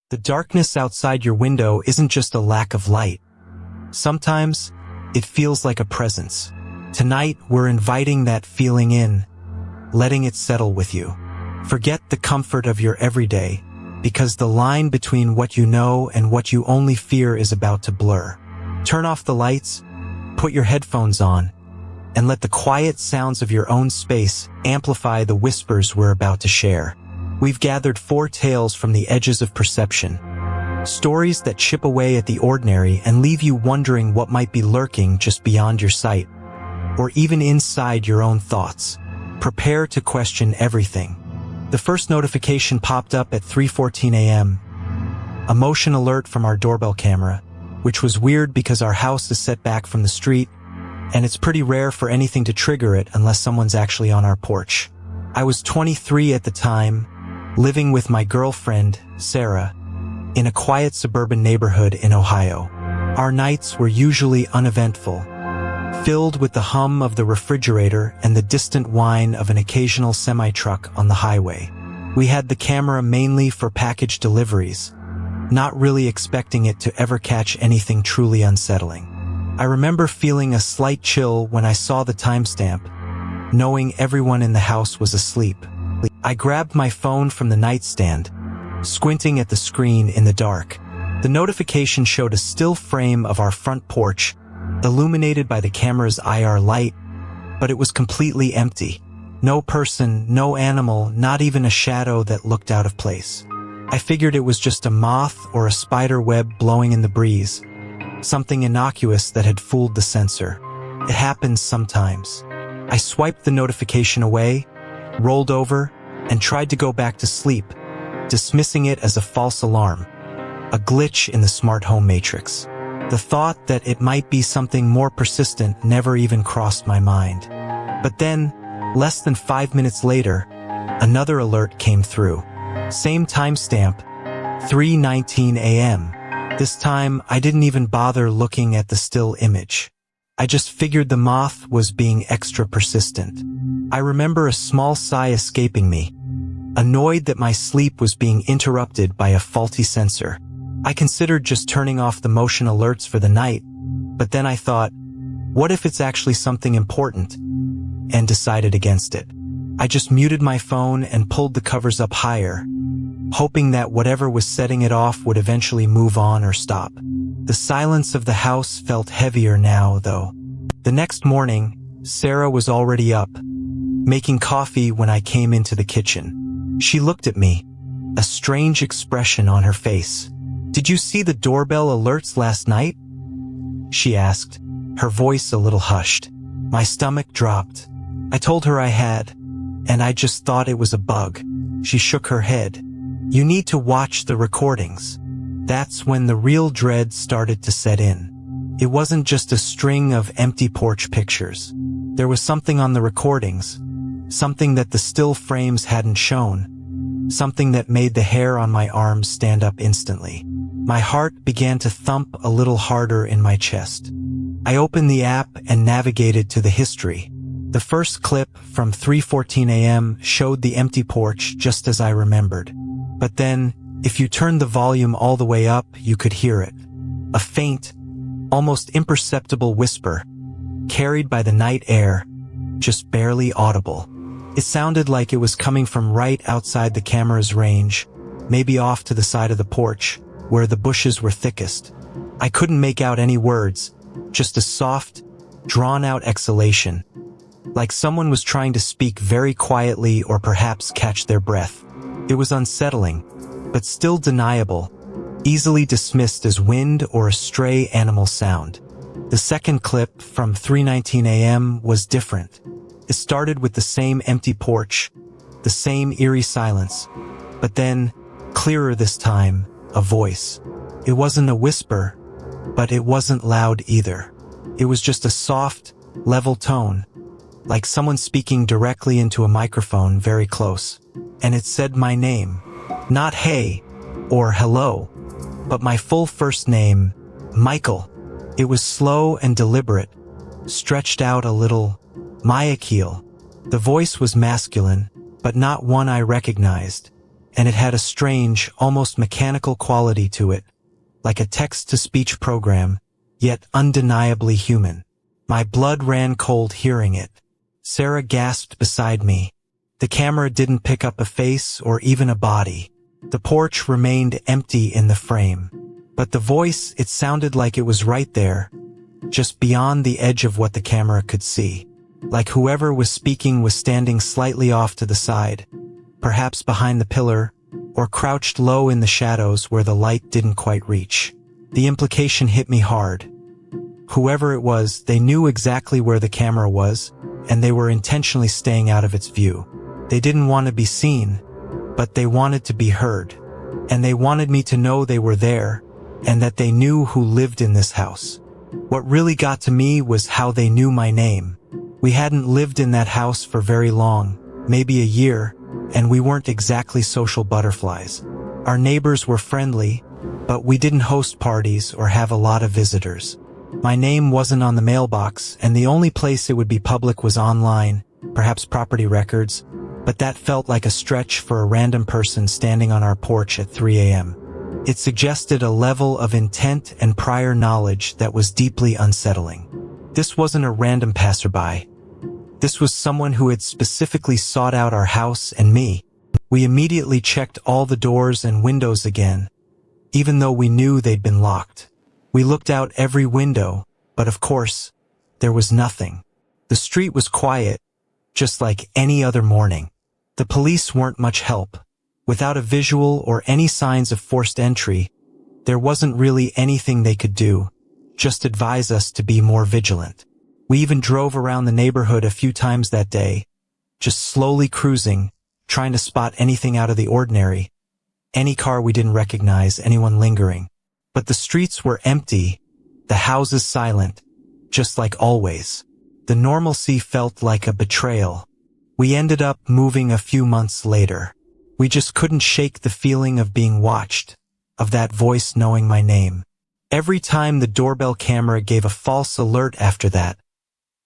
The darkness outside your window isn't just a lack of light. Sometimes, it feels like a presence. Tonight, we're inviting that feeling in, letting it settle with you. Forget the comfort of your everyday, because the line between what you know and what you only fear is about to blur. Turn off the lights, put your headphones on, and let the quiet sounds of your own space amplify the whispers we're about to share. We've gathered 4 tales from the edges of perception. Stories that chip away at the ordinary and leave you wondering what might be lurking just beyond your sight, or even inside your own thoughts. Prepare to question everything. The first notification popped up at 3:14 a.m. A motion alert from our doorbell camera, which was weird because our house is set back from the street, and it's pretty rare for anything to trigger it unless someone's actually on our porch. I was 23 at the time, living with my girlfriend, Sarah, in a quiet suburban neighborhood in Ohio. Our nights were usually uneventful, filled with the hum of the refrigerator and the distant whine of an occasional semi-truck on the highway. We had the camera mainly for package deliveries, not really expecting it to ever catch anything truly unsettling. I remember feeling a slight chill when I saw the timestamp, knowing everyone in the house was asleep. I grabbed my phone from the nightstand, squinting at the screen in the dark. The notification showed a still frame of our front porch, illuminated by the camera's IR light, but it was completely empty. No person, no animal, not even a shadow that looked out of place. I figured it was just a moth or a spider web blowing in the breeze, something innocuous that had fooled the sensor. It happens sometimes. I swiped the notification away, rolled over, and tried to go back to sleep, dismissing it as a false alarm, a glitch in the smart home matrix. The thought that it might be something more persistent never even crossed my mind. But then, less than 5 minutes later, another alert came through. Same timestamp, 3:19 a.m. This time, I didn't even bother looking at the still image. I just figured the moth was being extra persistent. I remember a small sigh escaping me, annoyed that my sleep was being interrupted by a faulty sensor. I considered just turning off the motion alerts for the night, but then I thought, what if it's actually something important? And decided against it. I just muted my phone and pulled the covers up higher, hoping that whatever was setting it off would eventually move on or stop. The silence of the house felt heavier now, though. The next morning, Sarah was already up, making coffee when I came into the kitchen. She looked at me, a strange expression on her face. "Did you see the doorbell alerts last night?" she asked, her voice a little hushed. My stomach dropped. I told her I had, and I just thought it was a bug. She shook her head. "You need to watch the recordings." That's when the real dread started to set in. It wasn't just a string of empty porch pictures. There was something on the recordings, something that the still frames hadn't shown, something that made the hair on my arms stand up instantly. My heart began to thump a little harder in my chest. I opened the app and navigated to the history. The first clip from 3:14 a.m. showed the empty porch just as I remembered. But then, if you turned the volume all the way up, you could hear it. A faint, almost imperceptible whisper, carried by the night air, just barely audible. It sounded like it was coming from right outside the camera's range, maybe off to the side of the porch, where the bushes were thickest. I couldn't make out any words, just a soft, drawn-out exhalation, like someone was trying to speak very quietly or perhaps catch their breath. It was unsettling, but still deniable, easily dismissed as wind or a stray animal sound. The second clip from 3:19 a.m. was different. It started with the same empty porch, the same eerie silence, but then, clearer this time, a voice. It wasn't a whisper, but it wasn't loud either. It was just a soft, level tone, like someone speaking directly into a microphone very close. And it said my name. Not hey, or hello, but my full first name, Michael. It was slow and deliberate, stretched out a little, Myakiel. The voice was masculine, but not one I recognized. and it had a strange, almost mechanical quality to it, like a text-to-speech program, yet undeniably human. My blood ran cold hearing it. Sarah gasped beside me. The camera didn't pick up a face or even a body. The porch remained empty in the frame. But the voice, it sounded like it was right there, just beyond the edge of what the camera could see. Like whoever was speaking was standing slightly off to the side, perhaps behind the pillar, or crouched low in the shadows where the light didn't quite reach. The implication hit me hard. Whoever it was, they knew exactly where the camera was, and they were intentionally staying out of its view. They didn't want to be seen, but they wanted to be heard. And they wanted me to know they were there, and that they knew who lived in this house. What really got to me was how they knew my name. We hadn't lived in that house for very long, maybe a year, and we weren't exactly social butterflies. Our neighbors were friendly, but we didn't host parties or have a lot of visitors. My name wasn't on the mailbox, and the only place it would be public was online, perhaps property records, but that felt like a stretch for a random person standing on our porch at 3 a.m. It suggested a level of intent and prior knowledge that was deeply unsettling. This wasn't a random passerby. This was someone who had specifically sought out our house and me. We immediately checked all the doors and windows again, even though we knew they'd been locked. We looked out every window, but of course, there was nothing. The street was quiet, just like any other morning. The police weren't much help. Without a visual or any signs of forced entry, there wasn't really anything they could do, just advise us to be more vigilant. We even drove around the neighborhood a few times that day, just slowly cruising, trying to spot anything out of the ordinary, any car we didn't recognize, anyone lingering. But the streets were empty, the houses silent, just like always. The normalcy felt like a betrayal. We ended up moving a few months later. We just couldn't shake the feeling of being watched, of that voice knowing my name. Every time the doorbell camera gave a false alert after that,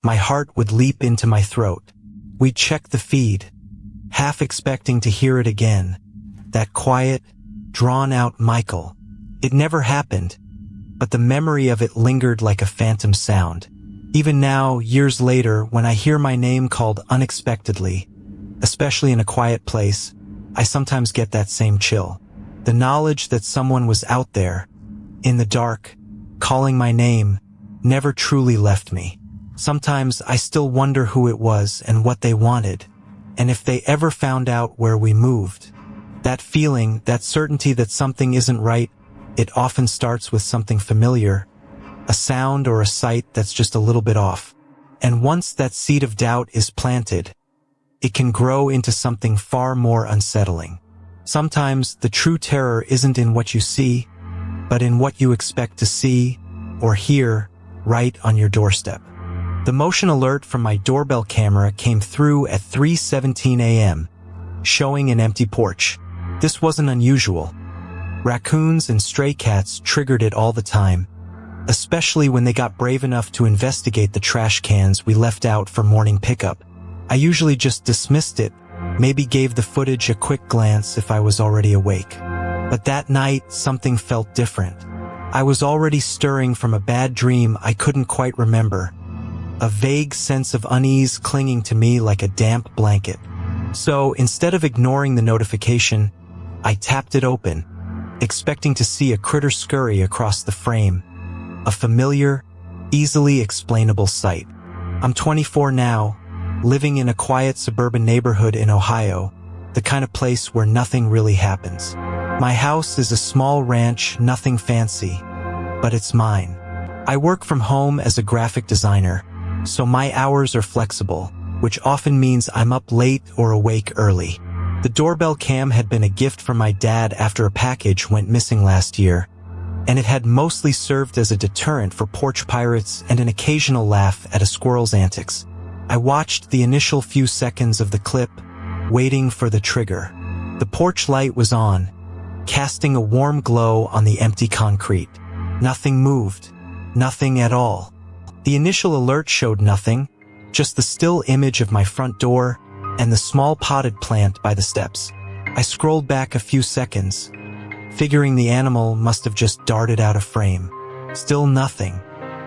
my heart would leap into my throat. We'd check the feed, half expecting to hear it again. That quiet, drawn-out Michael. It never happened, but the memory of it lingered like a phantom sound. Even now, years later, when I hear my name called unexpectedly, especially in a quiet place, I sometimes get that same chill. The knowledge that someone was out there, in the dark, calling my name, never truly left me. Sometimes I still wonder who it was and what they wanted, and if they ever found out where we moved. That feeling, that certainty that something isn't right, it often starts with something familiar, a sound or a sight that's just a little bit off. And once that seed of doubt is planted, it can grow into something far more unsettling. Sometimes the true terror isn't in what you see, but in what you expect to see or hear right on your doorstep. The motion alert from my doorbell camera came through at 3:17 a.m., showing an empty porch. This wasn't unusual. Raccoons and stray cats triggered it all the time, especially when they got brave enough to investigate the trash cans we left out for morning pickup. I usually just dismissed it, maybe gave the footage a quick glance if I was already awake. But that night, something felt different. I was already stirring from a bad dream I couldn't quite remember, a vague sense of unease clinging to me like a damp blanket. So instead of ignoring the notification, I tapped it open, expecting to see a critter scurry across the frame, a familiar, easily explainable sight. I'm 24 now, living in a quiet suburban neighborhood in Ohio, the kind of place where nothing really happens. My house is a small ranch, nothing fancy, but it's mine. I work from home as a graphic designer, so my hours are flexible, which often means I'm up late or awake early. The doorbell cam had been a gift from my dad after a package went missing last year, and it had mostly served as a deterrent for porch pirates and an occasional laugh at a squirrel's antics. I watched the initial few seconds of the clip, waiting for the trigger. The porch light was on, casting a warm glow on the empty concrete. Nothing moved. Nothing at all. The initial alert showed nothing, just the still image of my front door and the small potted plant by the steps. I scrolled back a few seconds, figuring the animal must have just darted out of frame. Still nothing.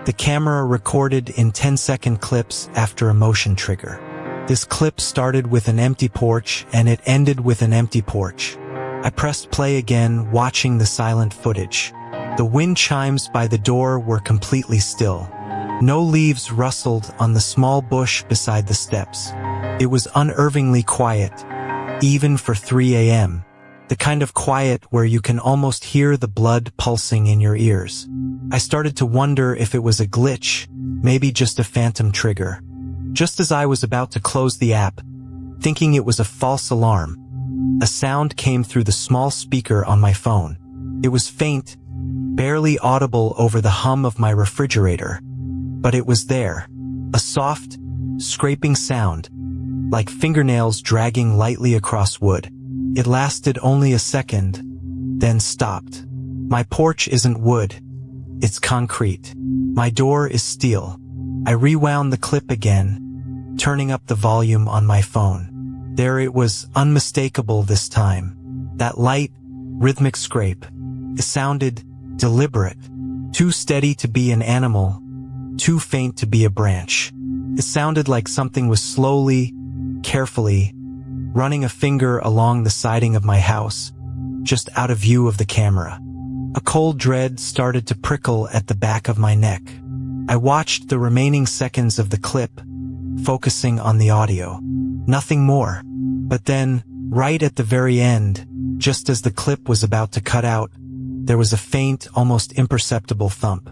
The camera recorded in 10-second clips after a motion trigger. This clip started with an empty porch and it ended with an empty porch. I pressed play again, watching the silent footage. The wind chimes by the door were completely still. No leaves rustled on the small bush beside the steps. It was unnervingly quiet, even for 3 a.m. The kind of quiet where you can almost hear the blood pulsing in your ears. I started to wonder if it was a glitch, maybe just a phantom trigger. Just as I was about to close the app, thinking it was a false alarm, a sound came through the small speaker on my phone. It was faint, barely audible over the hum of my refrigerator, but it was there. A soft, scraping sound, like fingernails dragging lightly across wood. It lasted only a second, then stopped. My porch isn't wood, it's concrete. My door is steel. I rewound the clip again, turning up the volume on my phone. There it was, unmistakable this time. That light, rhythmic scrape. It sounded deliberate, too steady to be an animal, too faint to be a branch. It sounded like something was slowly, carefully, running a finger along the siding of my house, just out of view of the camera. A cold dread started to prickle at the back of my neck. I watched the remaining seconds of the clip, focusing on the audio. Nothing more. But then, right at the very end, just as the clip was about to cut out, there was a faint, almost imperceptible thump.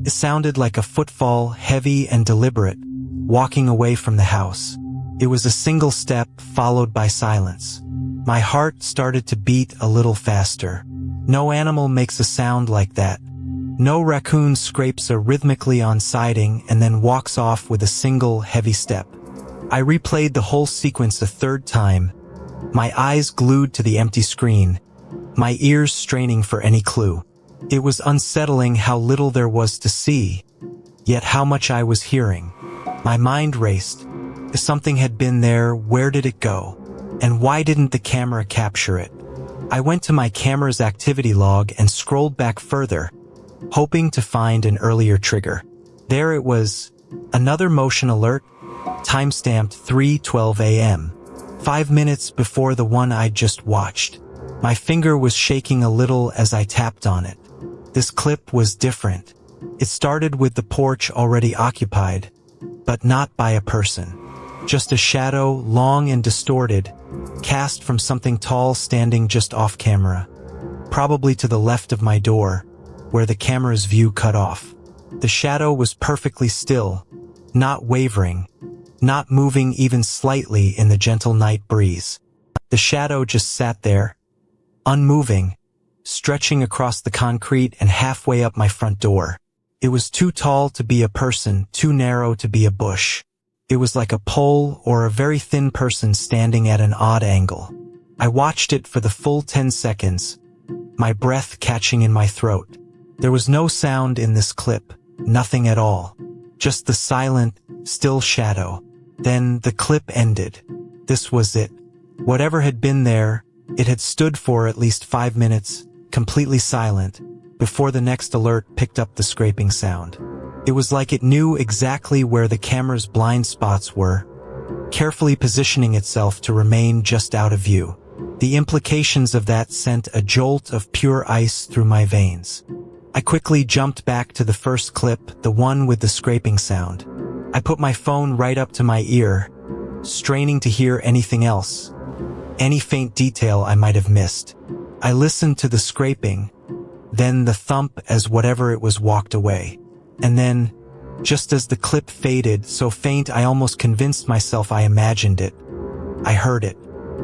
It sounded like a footfall, heavy and deliberate, walking away from the house. It was a single step, followed by silence. My heart started to beat a little faster. No animal makes a sound like that. No raccoon scrapes rhythmically on siding and then walks off with a single, heavy step. I replayed the whole sequence a third time, my eyes glued to the empty screen, my ears straining for any clue. It was unsettling how little there was to see, yet how much I was hearing. My mind raced. If something had been there, where did it go? And why didn't the camera capture it? I went to my camera's activity log and scrolled back further, hoping to find an earlier trigger. There it was, another motion alert, timestamped 3:12 a.m., 5 minutes before the one I'd just watched. My finger was shaking a little as I tapped on it. This clip was different. It started with the porch already occupied, but not by a person. Just a shadow, long and distorted, cast from something tall standing just off camera, probably to the left of my door, where the camera's view cut off. The shadow was perfectly still, not wavering, not moving even slightly in the gentle night breeze. The shadow just sat there, unmoving, stretching across the concrete and halfway up my front door. It was too tall to be a person, too narrow to be a bush. It was like a pole or a very thin person standing at an odd angle. I watched it for the full 10 seconds, my breath catching in my throat. There was no sound in this clip, nothing at all. Just the silent, still shadow. Then the clip ended. This was it. Whatever had been there, it had stood for at least 5 minutes, completely silent, before the next alert picked up the scraping sound. It was like it knew exactly where the camera's blind spots were, carefully positioning itself to remain just out of view. The implications of that sent a jolt of pure ice through my veins. I quickly jumped back to the first clip, the one with the scraping sound. I put my phone right up to my ear, straining to hear anything else, any faint detail I might have missed. I listened to the scraping, then the thump as whatever it was walked away. And then, just as the clip faded, so faint I almost convinced myself I imagined it, I heard it.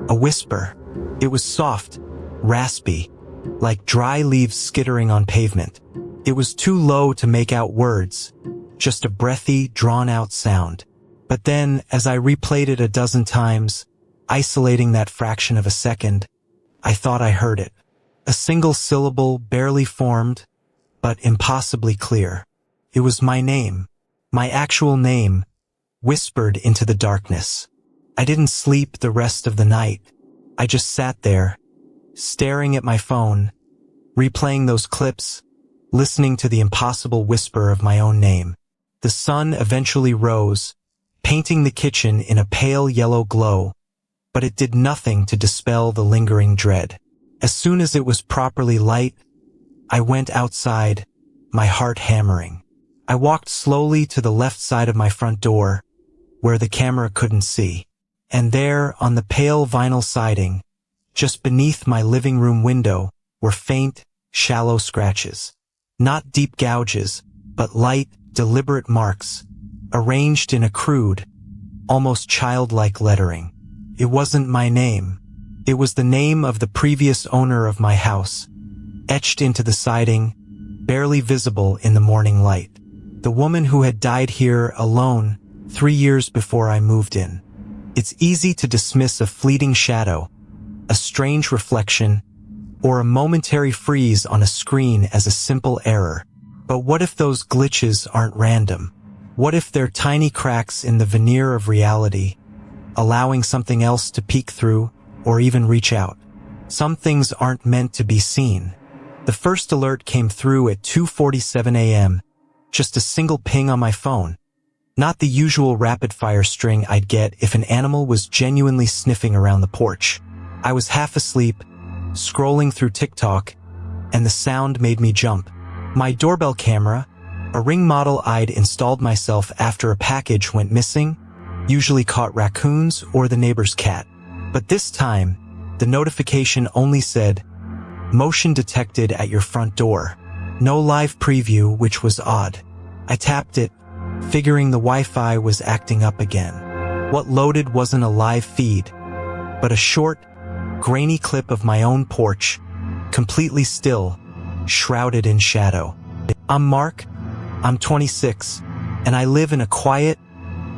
A whisper. It was soft, raspy, like dry leaves skittering on pavement. It was too low to make out words, just a breathy, drawn-out sound. But then, as I replayed it a dozen times, isolating that fraction of a second, I thought I heard it. A single syllable, barely formed, but impossibly clear. It was my name, my actual name, whispered into the darkness. I didn't sleep the rest of the night, I just sat there, staring at my phone, replaying those clips, listening to the impossible whisper of my own name. The sun eventually rose, painting the kitchen in a pale yellow glow, but it did nothing to dispel the lingering dread. As soon as it was properly light, I went outside, my heart hammering. I walked slowly to the left side of my front door, where the camera couldn't see. And there, on the pale vinyl siding, just beneath my living room window, were faint, shallow scratches. Not deep gouges, but light, deliberate marks, arranged in a crude, almost childlike lettering. It wasn't my name. It was the name of the previous owner of my house, etched into the siding, barely visible in the morning light. The woman who had died here alone 3 years before I moved in. It's easy to dismiss a fleeting shadow, a strange reflection, or a momentary freeze on a screen as a simple error. But what if those glitches aren't random? What if they're tiny cracks in the veneer of reality, allowing something else to peek through or even reach out? Some things aren't meant to be seen. The first alert came through at 2:47 a.m., just a single ping on my phone. Not the usual rapid-fire string I'd get if an animal was genuinely sniffing around the porch. I was half asleep, scrolling through TikTok, and the sound made me jump. My doorbell camera, a Ring model I'd installed myself after a package went missing, usually caught raccoons or the neighbor's cat. But this time, the notification only said, "Motion detected at your front door." No live preview, which was odd. I tapped it, figuring the Wi-Fi was acting up again. What loaded wasn't a live feed, but a short, grainy clip of my own porch, completely still, shrouded in shadow. I'm Mark, I'm 26, and I live in a quiet,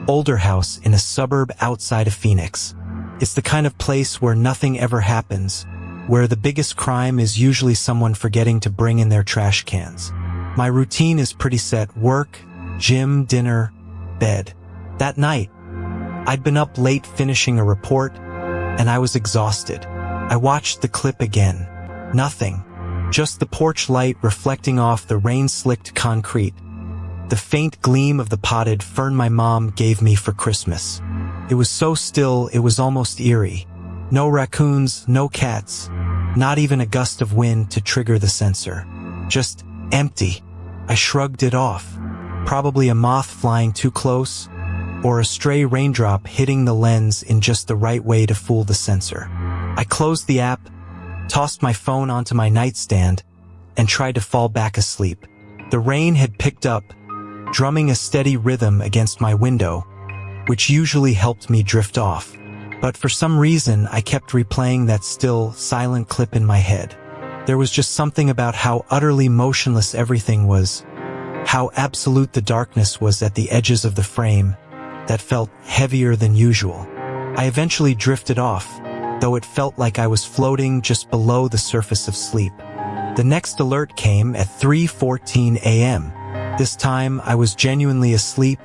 older house in a suburb outside of Phoenix. It's the kind of place where nothing ever happens, where the biggest crime is usually someone forgetting to bring in their trash cans. My routine is pretty set: work, gym, dinner, bed. That night, I'd been up late finishing a report, and I was exhausted. I watched the clip again. Nothing. Just the porch light reflecting off the rain-slicked concrete. The faint gleam of the potted fern my mom gave me for Christmas. It was so still, it was almost eerie. No raccoons, no cats, not even a gust of wind to trigger the sensor. Just empty. I shrugged it off. Probably a moth flying too close, or a stray raindrop hitting the lens in just the right way to fool the sensor. I closed the app, tossed my phone onto my nightstand, and tried to fall back asleep. The rain had picked up, drumming a steady rhythm against my window, which usually helped me drift off. But for some reason, I kept replaying that still, silent clip in my head. There was just something about how utterly motionless everything was, how absolute the darkness was at the edges of the frame, that felt heavier than usual. I eventually drifted off, though it felt like I was floating just below the surface of sleep. The next alert came at 3:14 a.m. This time, I was genuinely asleep,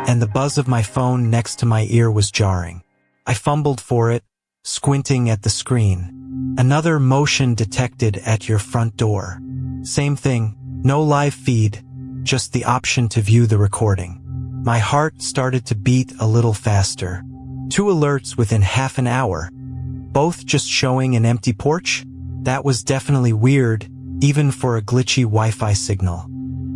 and the buzz of my phone next to my ear was jarring. I fumbled for it, squinting at the screen. Another motion detected at your front door. Same thing, no live feed, just the option to view the recording. My heart started to beat a little faster. 2 alerts within half an hour, both just showing an empty porch? That was definitely weird, even for a glitchy Wi-Fi signal.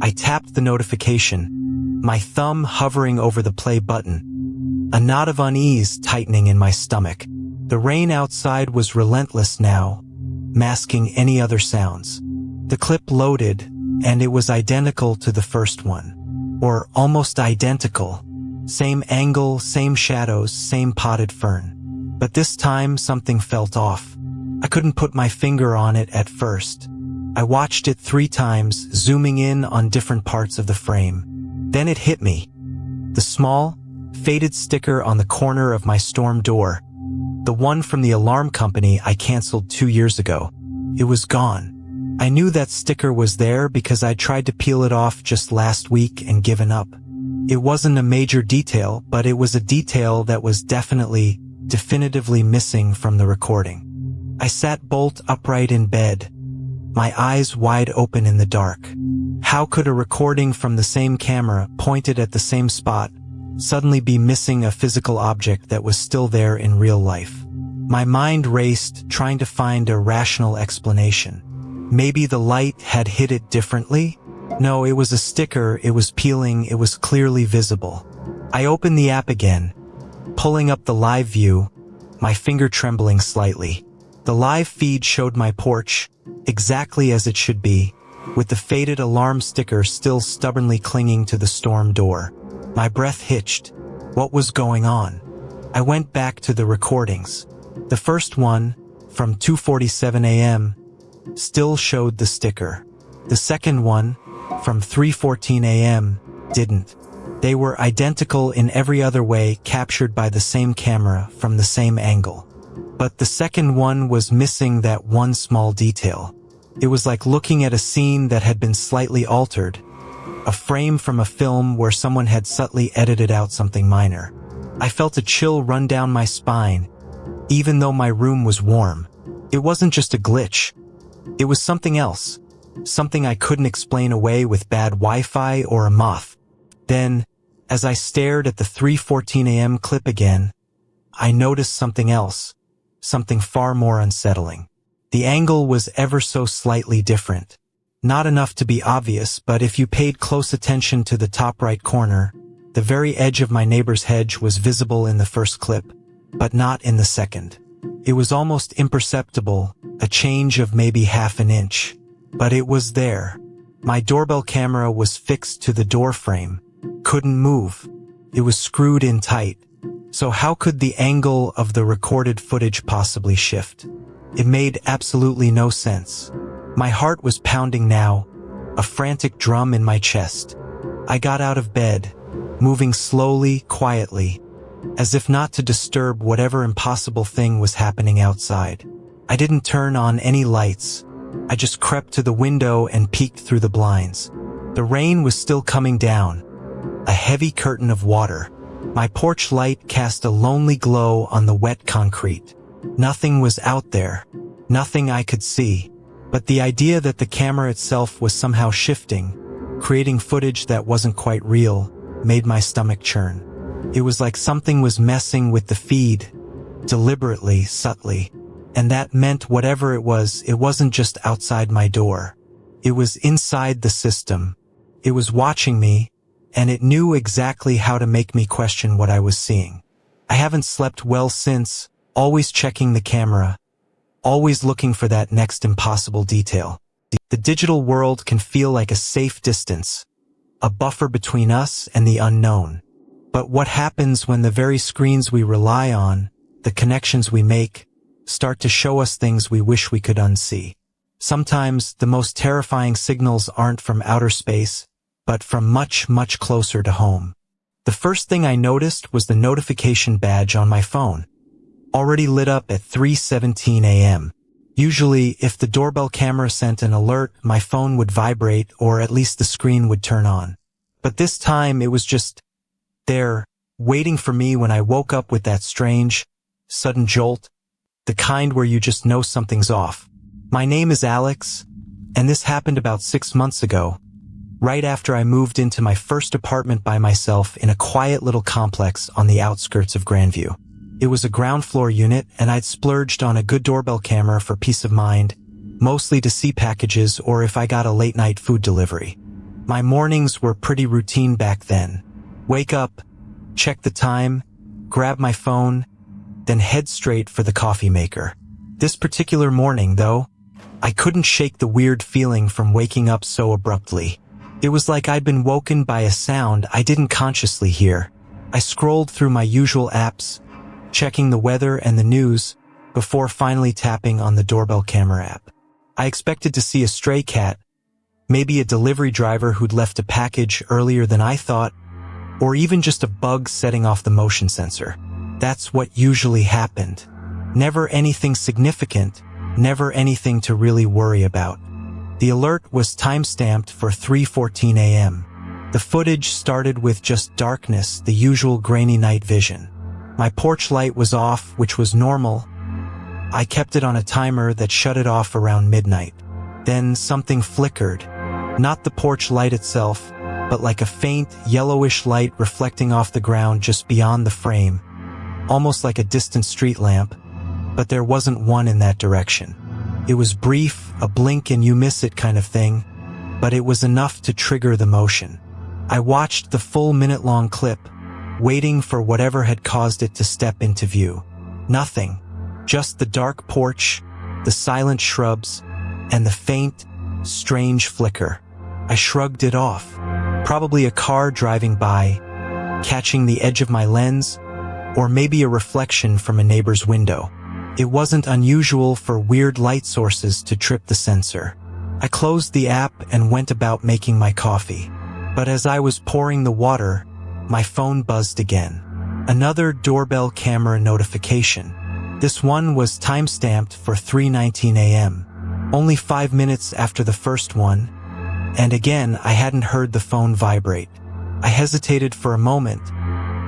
I tapped the notification, my thumb hovering over the play button, a knot of unease tightening in my stomach. The rain outside was relentless now, masking any other sounds. The clip loaded, and it was identical to the first one. Or almost identical. Same angle, same shadows, same potted fern. But this time, something felt off. I couldn't put my finger on it at first. I watched it 3 times, zooming in on different parts of the frame. Then it hit me. The small, faded sticker on the corner of my storm door. The one from the alarm company I canceled 2 years ago. It was gone. I knew that sticker was there because I tried to peel it off just last week and given up. It wasn't a major detail, but it was a detail that was definitely definitively missing from the recording. I sat bolt upright in bed, my eyes wide open in the dark. How could a recording from the same camera, pointed at the same spot, suddenly be missing a physical object that was still there in real life? My mind raced, trying to find a rational explanation. Maybe the light had hit it differently? No, it was a sticker, it was peeling, it was clearly visible. I opened the app again, pulling up the live view, my finger trembling slightly. The live feed showed my porch, exactly as it should be, with the faded alarm sticker still stubbornly clinging to the storm door. My breath hitched. What was going on? I went back to the recordings. The first one, from 2:47 a.m., still showed the sticker. The second one, from 3:14 a.m., didn't. They were identical in every other way, captured by the same camera from the same angle. But the second one was missing that one small detail. It was like looking at a scene that had been slightly altered, a frame from a film where someone had subtly edited out something minor. I felt a chill run down my spine, even though my room was warm. It wasn't just a glitch. It was something else, something I couldn't explain away with bad Wi-Fi or a moth. Then, as I stared at the 3:14 a.m. clip again, I noticed something else, something far more unsettling. The angle was ever so slightly different. Not enough to be obvious, but if you paid close attention to the top right corner, the very edge of my neighbor's hedge was visible in the first clip, but not in the second. It was almost imperceptible, a change of maybe half an inch. But it was there. My doorbell camera was fixed to the door frame, couldn't move. It was screwed in tight. So how could the angle of the recorded footage possibly shift? It made absolutely no sense. My heart was pounding now, a frantic drum in my chest. I got out of bed, moving slowly, quietly, as if not to disturb whatever impossible thing was happening outside. I didn't turn on any lights. I just crept to the window and peeked through the blinds. The rain was still coming down, a heavy curtain of water. My porch light cast a lonely glow on the wet concrete. Nothing was out there, nothing I could see. But the idea that the camera itself was somehow shifting, creating footage that wasn't quite real, made my stomach churn. It was like something was messing with the feed, deliberately, subtly. And that meant whatever it wasn't just outside my door. It was inside the system. It was watching me, and it knew exactly how to make me question what I was seeing. I haven't slept well since, always checking the camera, always looking for that next impossible detail. The digital world can feel like a safe distance, a buffer between us and the unknown. But what happens when the very screens we rely on, the connections we make, start to show us things we wish we could unsee? Sometimes the most terrifying signals aren't from outer space, but from much, much closer to home. The first thing I noticed was the notification badge on my phone, already lit up at 3:17 a.m. Usually, if the doorbell camera sent an alert, my phone would vibrate or at least the screen would turn on. But this time it was just there, waiting for me when I woke up with that strange, sudden jolt, the kind where you just know something's off. My name is Alex, and this happened about 6 months ago, right after I moved into my first apartment by myself in a quiet little complex on the outskirts of Grandview. It was a ground floor unit, and I'd splurged on a good doorbell camera for peace of mind, mostly to see packages or if I got a late night food delivery. My mornings were pretty routine back then. Wake up, check the time, grab my phone, then head straight for the coffee maker. This particular morning, though, I couldn't shake the weird feeling from waking up so abruptly. It was like I'd been woken by a sound I didn't consciously hear. I scrolled through my usual apps, checking the weather and the news, before finally tapping on the doorbell camera app. I expected to see a stray cat, maybe a delivery driver who'd left a package earlier than I thought, or even just a bug setting off the motion sensor. That's what usually happened. Never anything significant, never anything to really worry about. The alert was time-stamped for 3:14 a.m. The footage started with just darkness, the usual grainy night vision. My porch light was off, which was normal. I kept it on a timer that shut it off around midnight. Then something flickered. Not the porch light itself, but like a faint, yellowish light reflecting off the ground just beyond the frame. Almost like a distant street lamp, but there wasn't one in that direction. It was brief, a blink and you miss it kind of thing, but it was enough to trigger the motion. I watched the full minute-long clip, waiting for whatever had caused it to step into view. Nothing. Just the dark porch, the silent shrubs, and the faint, strange flicker. I shrugged it off. Probably a car driving by, catching the edge of my lens, or maybe a reflection from a neighbor's window. It wasn't unusual for weird light sources to trip the sensor. I closed the app and went about making my coffee. But as I was pouring the water, my phone buzzed again. Another doorbell camera notification. This one was timestamped for 3:19 a.m., only 5 minutes after the first one, and again I hadn't heard the phone vibrate. I hesitated for a moment,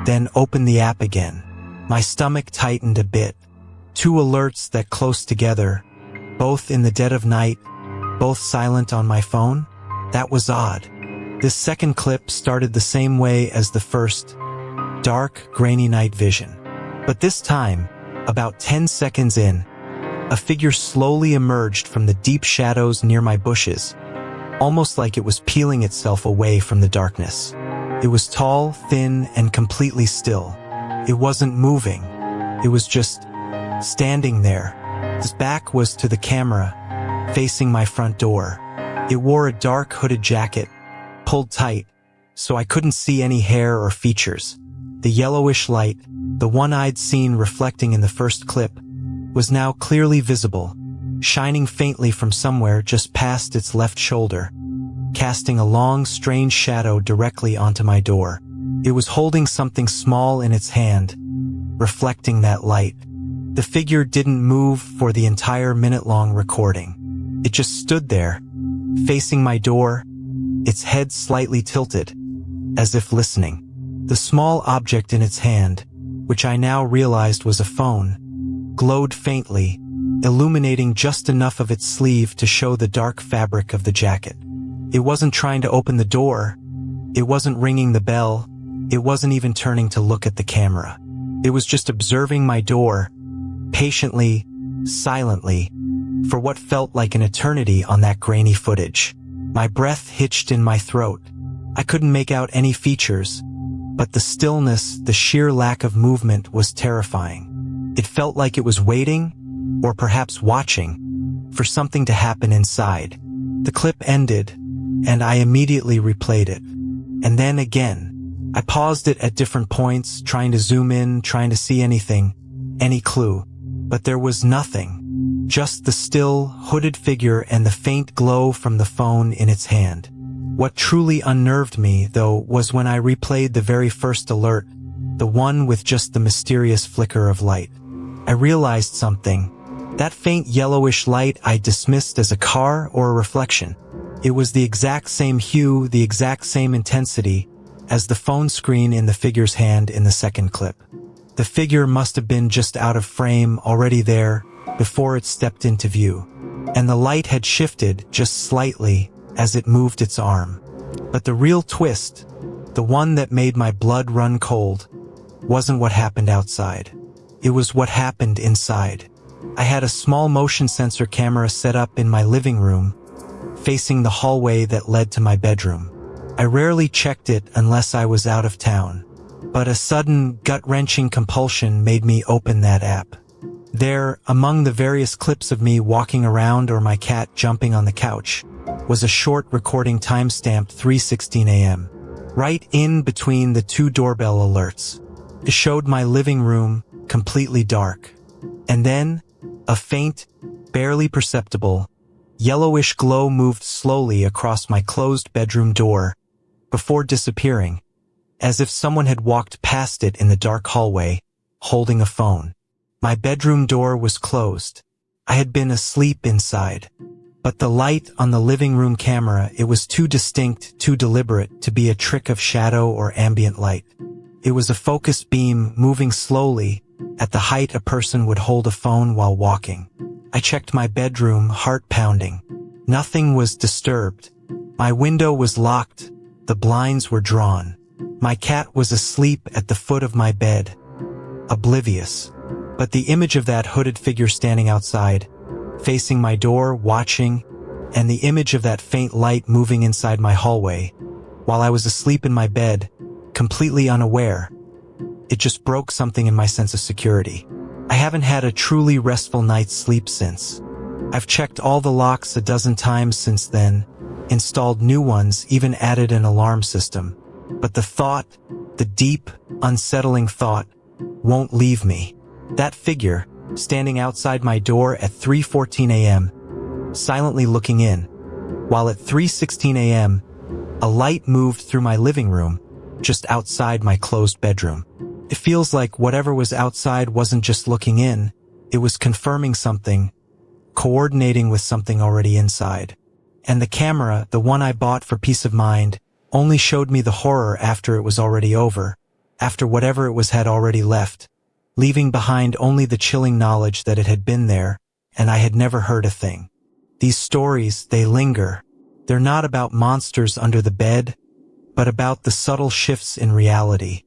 then opened the app again. My stomach tightened a bit. 2 alerts that close together, both in the dead of night, both silent on my phone? That was odd. This second clip started the same way as the first, dark, grainy night vision. But this time, about 10 seconds in, a figure slowly emerged from the deep shadows near my bushes, almost like it was peeling itself away from the darkness. It was tall, thin, and completely still. It wasn't moving. It was just standing there. Its back was to the camera, facing my front door. It wore a dark hooded jacket, pulled tight, so I couldn't see any hair or features. The yellowish light, the one I'd seen reflecting in the first clip, was now clearly visible, shining faintly from somewhere just past its left shoulder, casting a long, strange shadow directly onto my door. It was holding something small in its hand, reflecting that light. The figure didn't move for the entire minute-long recording. It just stood there, facing my door, its head slightly tilted, as if listening. The small object in its hand, which I now realized was a phone, glowed faintly, illuminating just enough of its sleeve to show the dark fabric of the jacket. It wasn't trying to open the door. It wasn't ringing the bell. It wasn't even turning to look at the camera. It was just observing my door, patiently, silently, for what felt like an eternity on that grainy footage. My breath hitched in my throat. I couldn't make out any features, but the stillness, the sheer lack of movement was terrifying. It felt like it was waiting, or perhaps watching, for something to happen inside. The clip ended, and I immediately replayed it. And then again, I paused it at different points, trying to zoom in, trying to see anything, any clue. But there was nothing. Just the still, hooded figure and the faint glow from the phone in its hand. What truly unnerved me, though, was when I replayed the very first alert, the one with just the mysterious flicker of light. I realized something. That faint yellowish light I dismissed as a car or a reflection. It was the exact same hue, the exact same intensity, as the phone screen in the figure's hand in the second clip. The figure must have been just out of frame, already there, before it stepped into view. And the light had shifted just slightly as it moved its arm. But the real twist, the one that made my blood run cold, wasn't what happened outside. It was what happened inside. I had a small motion sensor camera set up in my living room, facing the hallway that led to my bedroom. I rarely checked it unless I was out of town, but a sudden, gut-wrenching compulsion made me open that app. There, among the various clips of me walking around or my cat jumping on the couch, was a short recording timestamped 3:16 a.m., right in between the 2 doorbell alerts. It showed my living room completely dark. And then, a faint, barely perceptible, yellowish glow moved slowly across my closed bedroom door, before disappearing, as if someone had walked past it in the dark hallway, holding a phone. My bedroom door was closed. I had been asleep inside. But the light on the living room camera, it was too distinct, too deliberate to be a trick of shadow or ambient light. It was a focused beam moving slowly, at the height a person would hold a phone while walking. I checked my bedroom, heart pounding. Nothing was disturbed. My window was locked. The blinds were drawn. My cat was asleep at the foot of my bed, oblivious. But the image of that hooded figure standing outside, facing my door, watching, and the image of that faint light moving inside my hallway, while I was asleep in my bed, completely unaware, it just broke something in my sense of security. I haven't had a truly restful night's sleep since. I've checked all the locks a dozen times since then, installed new ones, even added an alarm system. But the thought, the deep, unsettling thought, won't leave me. That figure, standing outside my door at 3:14 a.m., silently looking in, while at 3:16 a.m., a light moved through my living room, just outside my closed bedroom. It feels like whatever was outside wasn't just looking in, it was confirming something, coordinating with something already inside. And the camera, the one I bought for peace of mind, only showed me the horror after it was already over, after whatever it was had already left, leaving behind only the chilling knowledge that it had been there, and I had never heard a thing. These stories, they linger. They're not about monsters under the bed, but about the subtle shifts in reality,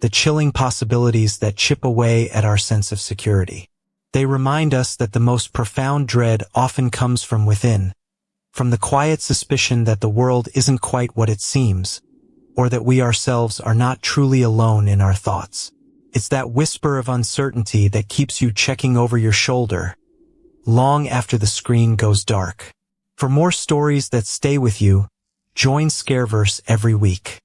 the chilling possibilities that chip away at our sense of security. They remind us that the most profound dread often comes from within, from the quiet suspicion that the world isn't quite what it seems, or that we ourselves are not truly alone in our thoughts. It's that whisper of uncertainty that keeps you checking over your shoulder, long after the screen goes dark. For more stories that stay with you, join Scareverse every week.